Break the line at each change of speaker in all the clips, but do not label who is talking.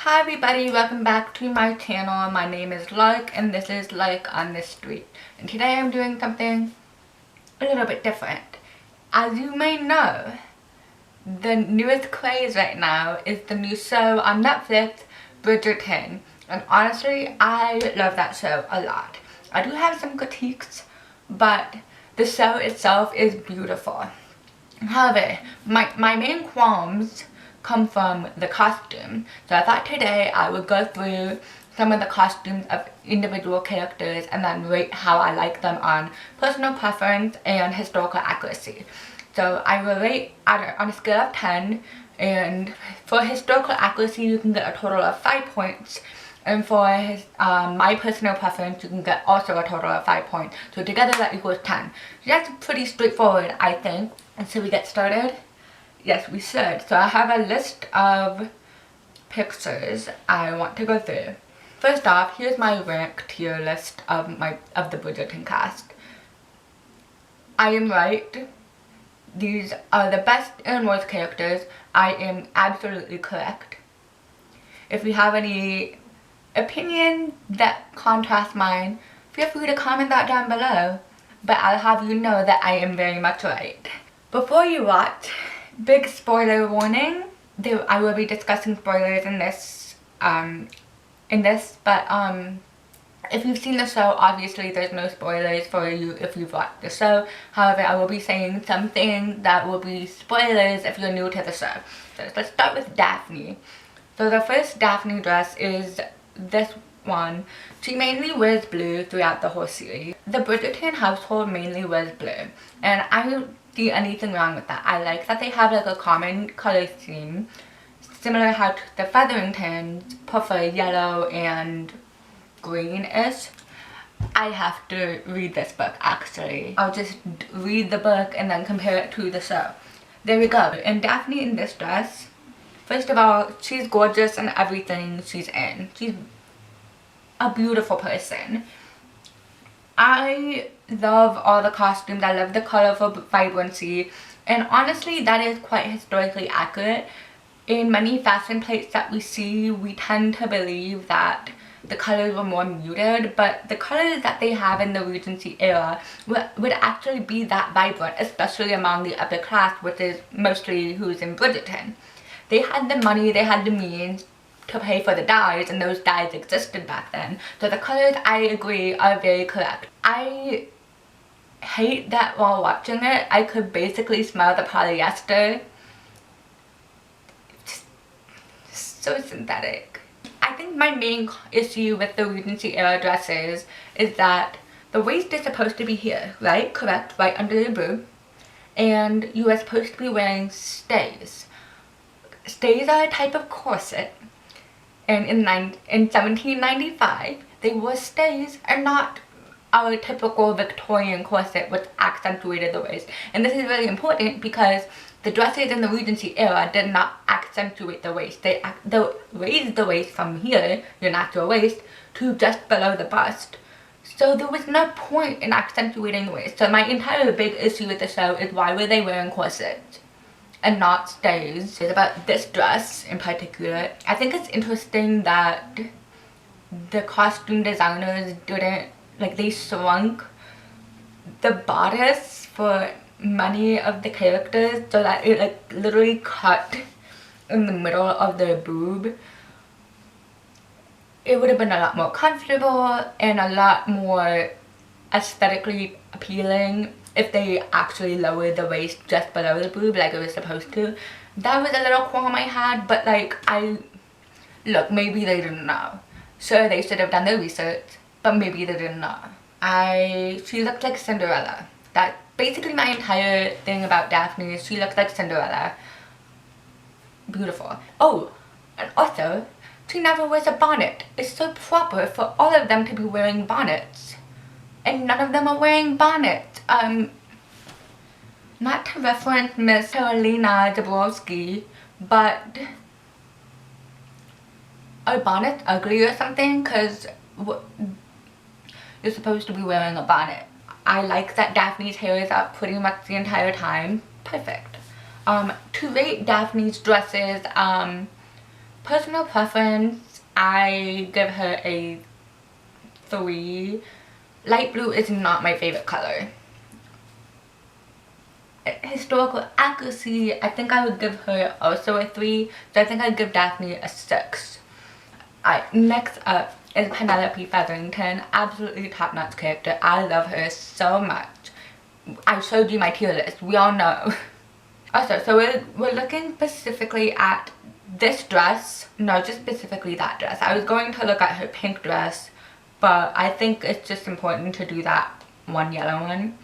Hi everybody, welcome back to my channel. My name is Lark and this is Lark on the Street. And today I'm doing something a little bit different. As you may know, the newest craze right now is the new show on Netflix, Bridgerton. And honestly, I love that show a lot. I do have some critiques, but the show itself is beautiful. However, my main qualms come from the costume. So I thought today I would go through some of the costumes of individual characters and then rate how I like them on personal preference and historical accuracy. So I will rate on a scale of 10, and for historical accuracy you can get a total of 5 points. And for my personal preference, you can get also a total of 5 points. So together that equals 10. So that's pretty straightforward, I think. And so we get started? Yes, we should. So I have a list of pictures I want to go through. First off, here's my rank tier list of the Bridgerton cast. I am right. These are the best and worst characters. I am absolutely correct. If you have any opinion that contrasts mine, feel free to comment that down below. But I'll have you know that I am very much right. Before you watch, big spoiler warning. I will be discussing spoilers in this, but if you've seen the show, obviously there's no spoilers for you if you've watched the show. However, I will be saying something that will be spoilers if you're new to the show. So let's start with Daphne. So the first Daphne dress is this one. She mainly wears blue throughout the whole series. The Bridgerton household mainly wears blue, and I don't see anything wrong with that. I like that they have like a common color scheme, similar how the Featheringtons prefer yellow and green-ish. I have to read this book actually. I'll just read the book and then compare it to the show. There we go. And Daphne in this dress, first of all, she's gorgeous in everything she's in. She's a beautiful person. I love all the costumes. I love the colorful vibrancy, and honestly that is quite historically accurate. In many fashion plates that we see, we tend to believe that the colors were more muted, but the colors that they have in the Regency era would actually be that vibrant, especially among the upper class, which is mostly who's in Bridgerton. They had the money, they had the means to pay for the dyes, and those dyes existed back then. So the colors, I agree, are very correct. I hate that while watching it, I could basically smell the polyester. Just so synthetic. I think my main issue with the Regency era dresses is that the waist is supposed to be here, right? Correct, right under the boob. And you are supposed to be wearing stays. Stays are a type of corset. And in 1795, they wore stays and not our typical Victorian corset which accentuated the waist. And this is really important because the dresses in the Regency era did not accentuate the waist. They raised the waist from here, your natural waist, to just below the bust. So there was no point in accentuating the waist. So my entire big issue with the show is why were they wearing corsets and not stays. It's about this dress in particular. I think it's interesting that the costume designers didn't, like, they shrunk the bodice for many of the characters so that it like literally cut in the middle of their boob. It would have been a lot more comfortable and a lot more aesthetically appealing if they actually lowered the waist just below the boob like it was supposed to. That was a little qualm I had, but like, look, maybe they didn't know. Sure, they should have done their research, but maybe they didn't know. She looked like Cinderella. That's basically my entire thing about Daphne. She looks like Cinderella. Beautiful. Oh, and also, she never wears a bonnet. It's so proper for all of them to be wearing bonnets, and none of them are wearing bonnets. Not to reference Miss Carolina Dabrowski, but are bonnets ugly or something? Because you're supposed to be wearing a bonnet. I like that Daphne's hair is up pretty much the entire time. Perfect. To rate Daphne's dresses, Personal preference, I give her a 3. Light blue is not my favorite color. Historical accuracy, I think I would give her also a 3. So I think I'd give Daphne a 6. Alright, next up is Penelope Featherington. Absolutely top-notch character. I love her so much. I showed you my tier list. We all know. Also, so we're looking specifically at this dress. No, just specifically that dress. I was going to look at her pink dress, but I think it's just important to do that one yellow one.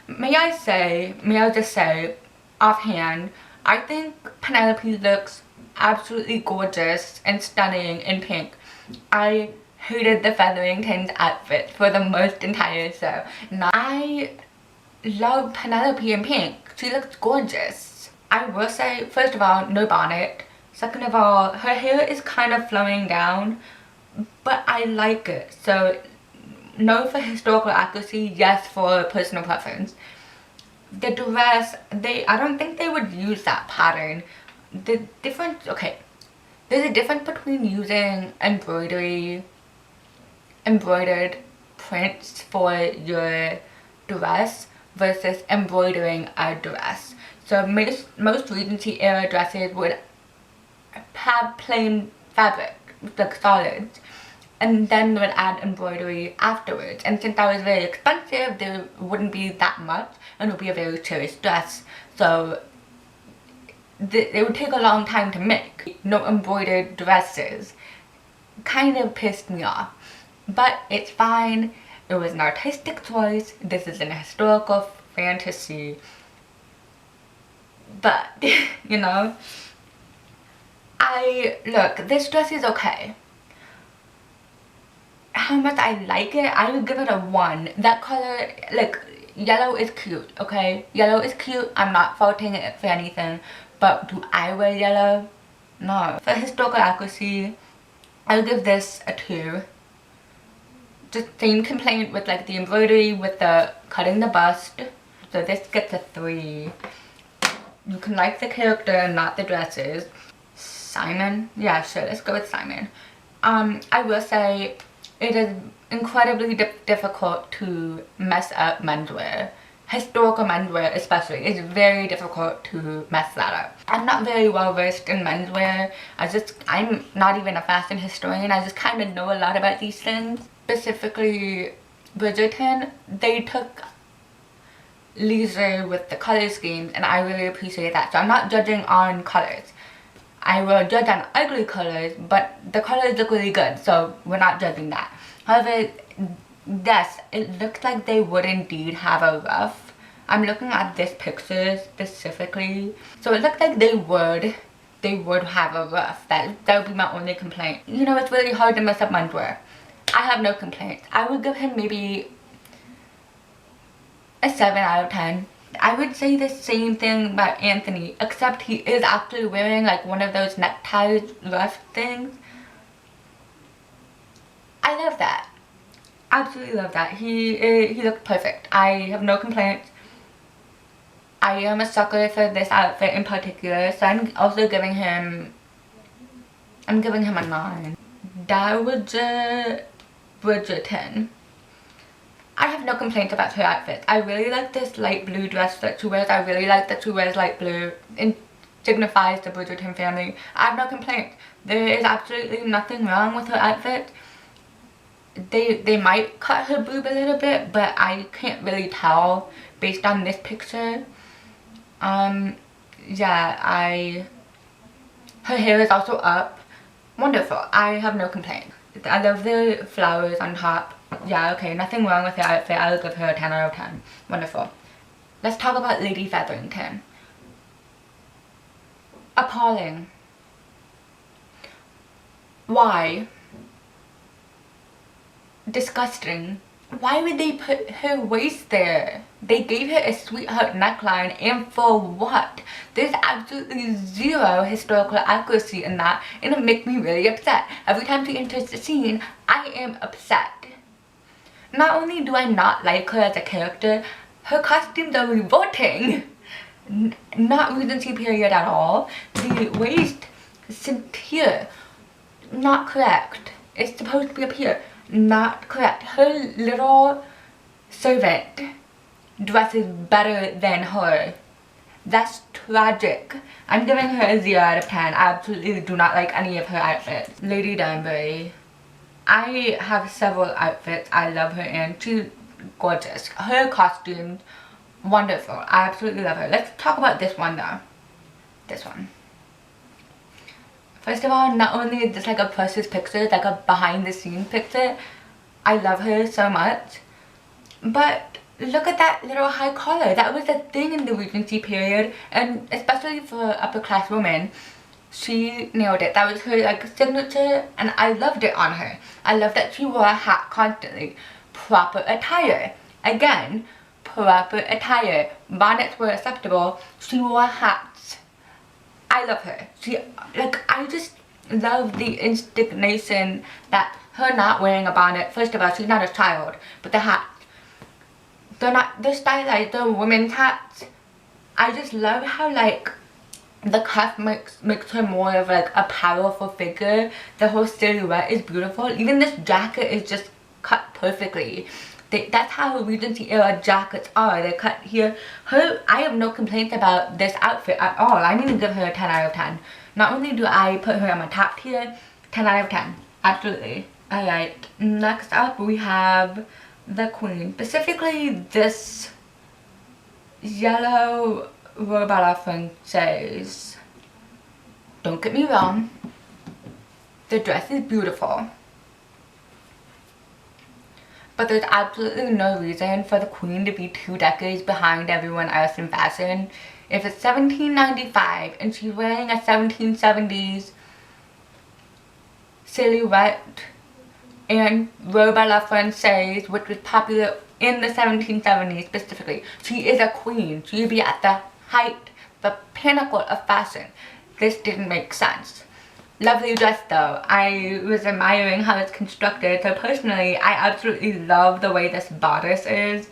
May I just say, offhand, I think Penelope looks absolutely gorgeous and stunning in pink. I hated the Featherington's outfit for the most entire show. I love Penelope in pink. She looks gorgeous. I will say, first of all, no bonnet. Second of all, her hair is kind of flowing down, but I like it. So, no for historical accuracy, yes for personal preference. The dress, I don't think they would use that pattern. The difference, okay, there's a difference between using embroidered prints for your dress versus embroidering a dress. So most Regency era dresses would have plain fabric, like solids, and then they would add embroidery afterwards. And since that was very expensive, there wouldn't be that much, and it would be a very cherished dress. So it would take a long time to make. No embroidered dresses. Kind of pissed me off. But it's fine. It was an artistic choice. This is an historical fantasy. But, you know, look, this dress is okay. How much I like it, I would give it a 1. That color, like, yellow is cute, okay? Yellow is cute. I'm not faulting it for anything. But do I wear yellow? No. For historical accuracy, I'll give this a 2. Just same complaint with like the embroidery, with the cutting the bust. So this gets a 3. You can like the character and not the dresses. Simon? Yeah, sure, let's go with Simon. I will say it is incredibly difficult to mess up menswear. Historical menswear especially, it's very difficult to mess that up. I'm not very well versed in menswear. I'm not even a fashion historian. I just kind of know a lot about these things. Specifically Bridgerton, they took leisure with the color schemes, and I really appreciate that. So I'm not judging on colors. I will judge on ugly colors, but the colors look really good, so we're not judging that. However, yes, it looks like they would indeed have a ruff. I'm looking at this picture specifically, so it looks like they would have a ruff. That would be my only complaint. You know, it's really hard to mess up menswear. I have no complaints. I would give him maybe a 7 out of 10. I would say the same thing about Anthony, except he is actually wearing like one of those necktie ruff things. I love that. Absolutely love that. He looked perfect. I have no complaints. I am a sucker for this outfit in particular, so I'm also giving him a 9. Dowager Bridgerton. I have no complaints about her outfit. I really like this light blue dress that she wears. I really like that she wears light blue. It signifies the Bridgerton family. I have no complaints. There is absolutely nothing wrong with her outfit. They might cut her boob a little bit, but I can't really tell based on this picture. Yeah, her hair is also up. Wonderful. I have no complaints. I love the flowers on top. Yeah, okay, nothing wrong with her outfit. I'll give her a 10 out of 10. Wonderful. Let's talk about Lady Featherington. Appalling. Why? Disgusting. Why would they put her waist there? They gave her a sweetheart neckline, and for what? There's absolutely zero historical accuracy in that, and it makes me really upset. Every time she enters the scene, I am upset. Not only do I not like her as a character, her costumes are revolting. Not Regency period at all. The waist sits here. not correct. It's supposed to be up here. Not correct. Her little servant dresses better than her. That's tragic. I'm giving her a 0 out of 10. I absolutely do not like any of her outfits. Lady Danbury. I have several outfits I love her in. She's gorgeous. Her costumes, wonderful. I absolutely love her. Let's talk about this one though. This one. First of all, not only is this like a precious picture, like a behind the scenes picture, I love her so much, but look at that little high collar. That was a thing in the Regency period, and especially for upper class women, she nailed it. That was her like signature, and I loved it on her. I love that she wore a hat constantly. Proper attire. Again, proper attire. Bonnets were acceptable. She wore hats. I love her. I just love the indignation that her not wearing a bonnet. First of all, she's not a child, but the hats, they're stylized, they're women's hats. I just love how like the cuff makes her more of like a powerful figure. The whole silhouette is beautiful. Even this jacket is just cut perfectly. That's how Regency era jackets are. They're cut here. I have no complaints about this outfit at all. I'm gonna give her a 10 out of 10. Not only do I put her on my top tier, 10 out of 10. Absolutely. Alright, next up we have the Queen. Specifically this yellow robe a la Française. Don't get me wrong. The dress is beautiful. But there's absolutely no reason for the Queen to be 2 decades behind everyone else in fashion. If it's 1795 and she's wearing a 1770s silhouette and robe a la Française, which was popular in the 1770s specifically, she is a queen. She would be at the height, the pinnacle of fashion. This didn't make sense. Lovely dress though. I was admiring how it's constructed. So personally, I absolutely love the way this bodice is.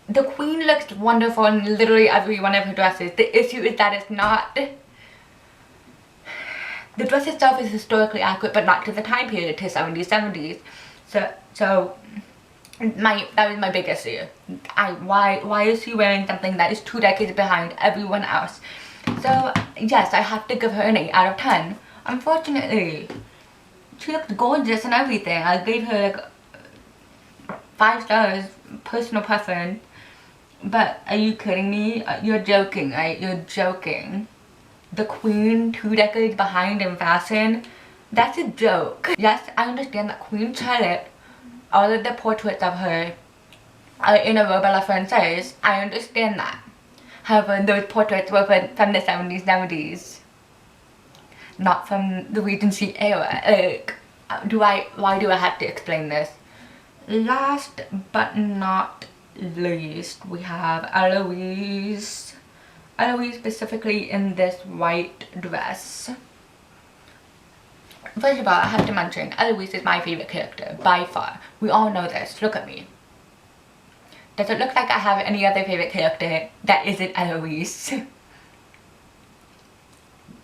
The Queen looks wonderful in literally every one of her dresses. The issue is that it's not... The dress itself is historically accurate, but not to the time period, to 70s. So that was my big issue. Why is she wearing something that is 2 decades behind everyone else? So yes, I have to give her an 8 out of 10. Unfortunately, she looked gorgeous and everything. I gave her like 5 stars, personal preference. But are you kidding me? You're joking, right? You're joking. The Queen 2 decades behind in fashion? That's a joke. Yes, I understand that Queen Charlotte, all of the portraits of her are in a robe a la Française. I understand that. However, those portraits were from the 70s, 90s. Not from the Regency era. Like, why do I have to explain this? Last but not least, we have Eloise. Eloise specifically in this white dress. First of all, I have to mention, Eloise is my favorite character, by far. We all know this. Look at me. Does it look like I have any other favorite character that isn't Eloise?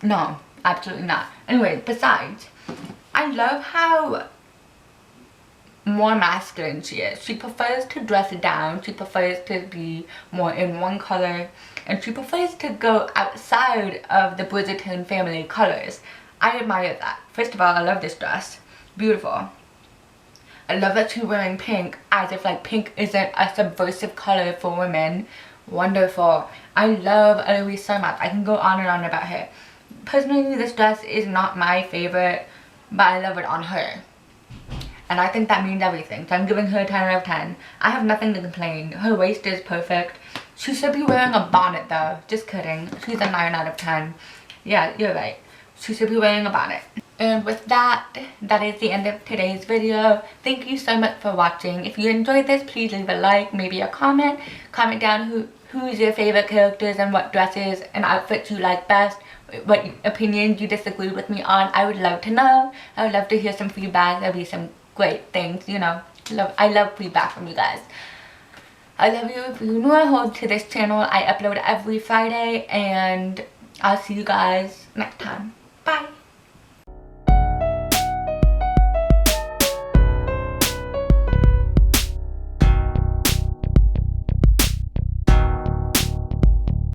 No, absolutely not. Anyway, besides, I love how more masculine she is. She prefers to dress down. She prefers to be more in one color. And she prefers to go outside of the Bridgerton family colors. I admire that. First of all, I love this dress. Beautiful. I love that she's wearing pink, as if like pink isn't a subversive color for women. Wonderful. I love Eloise so much. I can go on and on about her. Personally, this dress is not my favorite, but I love it on her. And I think that means everything. So I'm giving her a 10 out of 10. I have nothing to complain. Her waist is perfect. She should be wearing a bonnet though. Just kidding. She's a 9 out of 10. Yeah, you're right. She should be wearing a bonnet. And with that, that is the end of today's video. Thank you so much for watching. If you enjoyed this, please leave a like, maybe a comment. Comment down who's your favorite characters and what dresses and outfits you like best. What opinions you disagree with me on. I would love to know. I would love to hear some feedback. There'll be some great things, you know. I love feedback from you guys. I love you. If you're new to this channel, I upload every Friday, and I'll see you guys next time. Bye.